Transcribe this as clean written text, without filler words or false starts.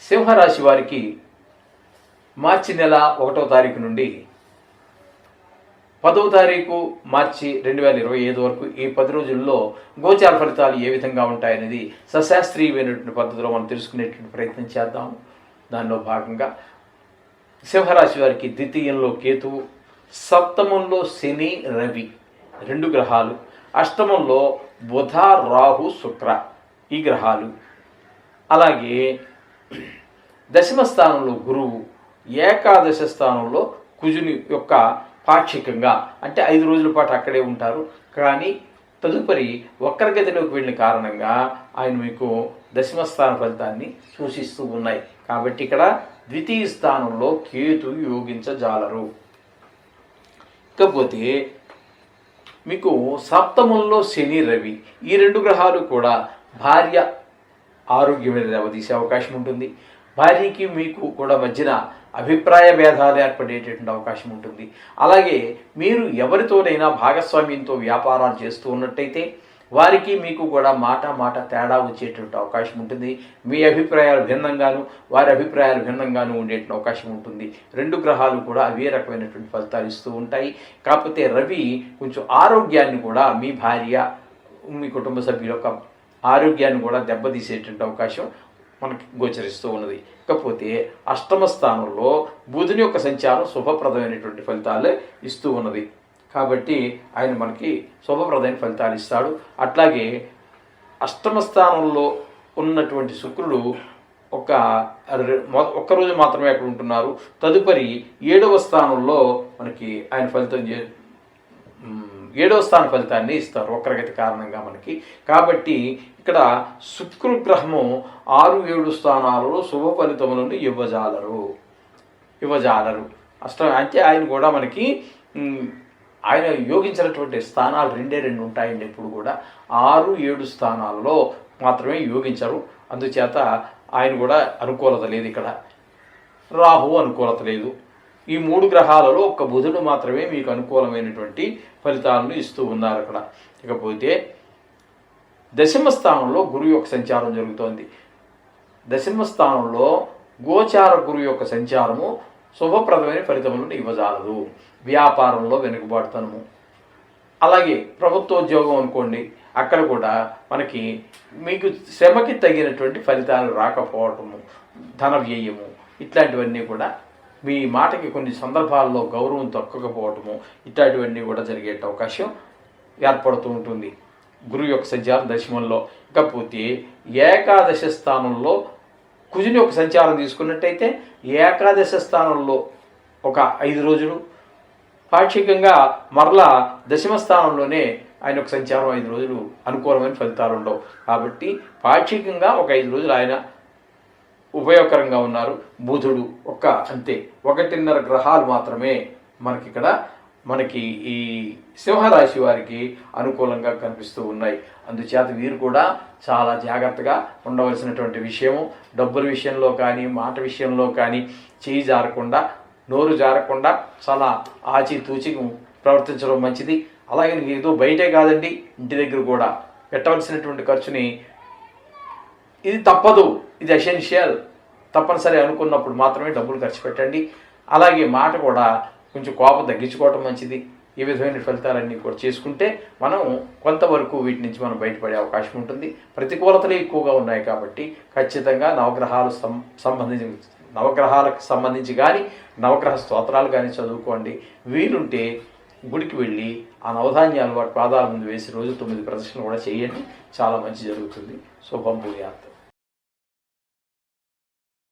సింహరాశి వారికి మార్చి నెల 1వ తారీఖు నుండి 10వ తారీఖు మార్చి 2025 వరకు ఈ 10 రోజుల్లో గోచార ఫలితాలు ఏ విధంగా ఉంటాయనేది సశాస్త్రీయమైనటువంటి పద్ధతిలో మనం తెలుసుకునేటువంటి ప్రయత్నం చేద్దాము. దానిలో భాగంగా సింహరాశి వారికి ద్వితీయంలో కేతువు, సప్తమంలో శని రవి 2 గ్రహాలు, అష్టమంలో బుధ రాహు శుక్ర ఈ గ్రహాలు, అలాగే దశమ స్థానంలో గురువు, ఏకాదశ స్థానంలో కుజుని యొక్క పాక్షికంగా అంటే 5 రోజుల పాటు అక్కడే ఉంటారు. కానీ తదుపరి వక్రగతిలోకి వెళ్ళిన కారణంగా ఆయన మీకు దశమ స్థాన ఫలితాన్ని సూచిస్తూ ఉన్నాయి. కాబట్టి ఇక్కడ ద్వితీయ స్థానంలో కేతు యోగించజాలరు. ఇకపోతే మీకు సప్తమంలో శని రవి ఈ 2 గ్రహాలు కూడా భార్య ఆరోగ్యం మీద దెబ్బతీసే అవకాశం ఉంటుంది. భార్యకి మీకు కూడా మధ్యన అభిప్రాయ భేదాలు ఏర్పడేటటువంటి అవకాశం ఉంటుంది. అలాగే మీరు ఎవరితోనైనా భాగస్వామ్యంతో వ్యాపారాలు చేస్తూ ఉన్నట్టయితే వారికి మీకు కూడా మాట తేడా వచ్చేటువంటి అవకాశం ఉంటుంది. మీ అభిప్రాయాలు భిన్నంగాను వారి అభిప్రాయాలు భిన్నంగాను ఉండేటువంటి అవకాశం ఉంటుంది. 2 గ్రహాలు కూడా అవే రకమైనటువంటి ఫలితాలు ఇస్తూ ఉంటాయి. కాకపోతే రవి కొంచెం ఆరోగ్యాన్ని కూడా మీ భార్య మీ కుటుంబ సభ్యుల యొక్క ఆరోగ్యాన్ని కూడా దెబ్బతీసేటువంటి అవకాశం మనకి గోచరిస్తూ ఉన్నది. ఇకపోతే అష్టమ స్థానంలో బుధుని యొక్క సంచారం శుభప్రదమైనటువంటి ఫలితాలే ఇస్తూ ఉన్నది. కాబట్టి ఆయన మనకి శుభప్రదమైన ఫలితాలు ఇస్తాడు. అట్లాగే అష్టమ స్థానంలో ఉన్నటువంటి శుక్రుడు ఒక్కరోజు మాత్రమే అక్కడ ఉంటున్నారు. తదుపరి 7వ స్థానంలో మనకి ఆయన ఫలితం 7వ స్థాన ఫలితాన్ని ఇస్తారు వక్రగతి కారణంగా మనకి. కాబట్టి ఇక్కడ శుక్రగ్రహము 6-7 స్థానాలలో శుభ ఫలితములను ఇవ్వజాలరు. అంటే ఆయన కూడా మనకి ఆయన యోగించినటువంటి స్థానాలు 2 ఉంటాయండి. ఎప్పుడు కూడా 6-7 స్థానాలలో మాత్రమే యోగించరు. అందుచేత ఆయన కూడా అనుకూలత లేదు. ఇక్కడ రాహు అనుకూలత లేదు. ఈ 3 గ్రహాలలో ఒక్క బుధుడు మాత్రమే మీకు అనుకూలమైనటువంటి ఫలితాలను ఇస్తూ ఉన్నారు అక్కడ. ఇకపోతే దశమ స్థానంలో గురువు యొక్క సంచారం జరుగుతోంది. దశమ స్థానంలో గోచార గురువు యొక్క సంచారము శుభప్రదమైన ఫలితములను ఇవ్వజాలదు. వ్యాపారంలో వెనుకబాటుతనము, అలాగే ప్రభుత్వోద్యోగం అనుకోండి, అక్కడ కూడా మనకి మీకు శ్రమకి తగినటువంటి ఫలితాలు రాకపోవటము, ధన వ్యయము ఇట్లాంటివన్నీ కూడా, మీ మాటకి కొన్ని సందర్భాల్లో గౌరవం తక్కకపోవటము ఇట్లాంటివన్నీ కూడా జరిగే అవకాశం ఏర్పడుతూ ఉంటుంది గురువు యొక్క సంచారం దశమంలో. ఇకపోతే ఏకాదశ స్థానంలో కుజుని యొక్క సంచారం తీసుకున్నట్టయితే ఏకాదశ స్థానంలో ఒక 5 రోజులు, పాక్షికంగా మరలా దశమ స్థానంలోనే ఆయన యొక్క సంచారం 5 రోజులు అనుకూలమైన ఫలితాలు ఉండవు. కాబట్టి పాక్షికంగా ఒక 5 రోజులు ఆయన ఉపయోగకరంగా ఉన్నారు. బుధుడు అంతే 1.5 గ్రహాలు మాత్రమే మనకి ఈ సింహరాశి వారికి అనుకూలంగా కనిపిస్తూ ఉన్నాయి. అందుచేత వీరు కూడా చాలా జాగ్రత్తగా ఉండవలసినటువంటి విషయము. డబ్బుల విషయంలో కానీ మాట విషయంలో కానీ చేయి జారకుండా, నోరు జారకుండా చాలా ఆచితూచి ప్రవర్తించడం మంచిది. అలాగే ఏదో బయటే కాదండి, ఇంటి దగ్గర కూడా పెట్టవలసినటువంటి ఖర్చుని ఇది తప్పదు, ఇది ఎసెన్షియల్, తప్పనిసరి అనుకున్నప్పుడు మాత్రమే డబ్బులు ఖర్చు పెట్టండి. అలాగే మాట కూడా కొంచెం కోపం తగ్గించుకోవటం మంచిది. ఈ విధమైన ఫలితాలన్నీ కూడా చేసుకుంటే మనం కొంతవరకు వీటి నుంచి మనం బయటపడే అవకాశం ఉంటుంది. ప్రతికూలతలు ఎక్కువగా ఉన్నాయి కాబట్టి ఖచ్చితంగా నవగ్రహాలకు సంబంధించి కానీ నవగ్రహ స్తోత్రాలు కానీ చదువుకోండి. వీలుంటే గుడికి వెళ్ళి ఆ నవధాన్యాలు వాటి పాదాల ముందు వేసి రోజు 9 ప్రదక్షిణలు కూడా చేయండి. చాలా మంచి జరుగుతుంది. శుభం భూయాత్.